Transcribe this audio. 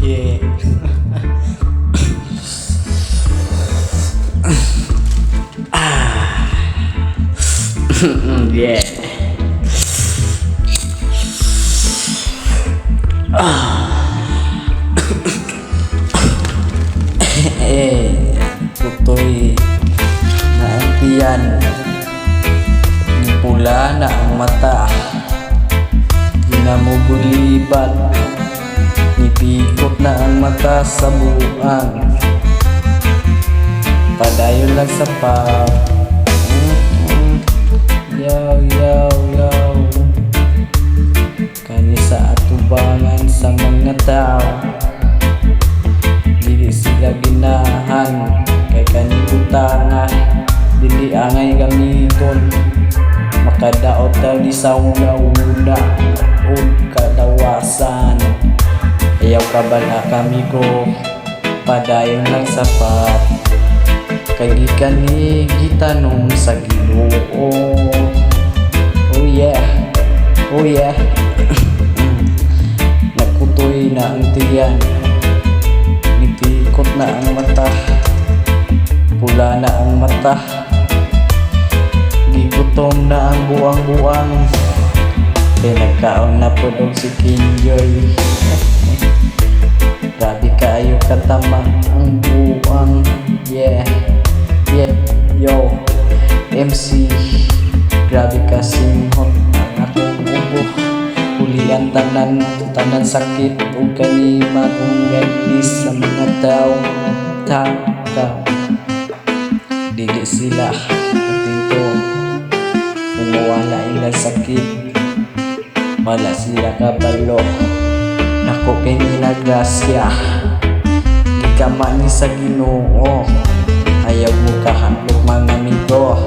Yeah. Yeah. Tutoy na ang tiyan, pula na ang mata, ginamugulibat, nipikot na ang mata sa buang, padayon lang sa pap. Yaw, yaw, yaw, kani sa atubangan sa mga tao, dili sila ginahan kay kanibutangan, dili angay gamiton, makadaot daw di sa una-una o kadawasan. Ayaw kabala kami ko, padayon lang sapat, kay gikan ni gitanong sa Ginoo. Oh yeah, oh yeah. Nagkutoy na ang tiyan, nipikot na ang mata, pula na ang mata, gigutom na ang buang-buang, kaya nagkaon na po daw si Kinjoy. Grabe kayo katama ang buang. Yeah, yeah, yo MC, grabe kasing hot ang akong ubo, ulian tanan sakit o kanima kung gagis sa mga tao. Dili sila natinto kung mawala ilang sakit, wala sila kabalo, nako kay nila grasya, di ka mani sa Ginoo, ayaw mo kahandog mga amigo.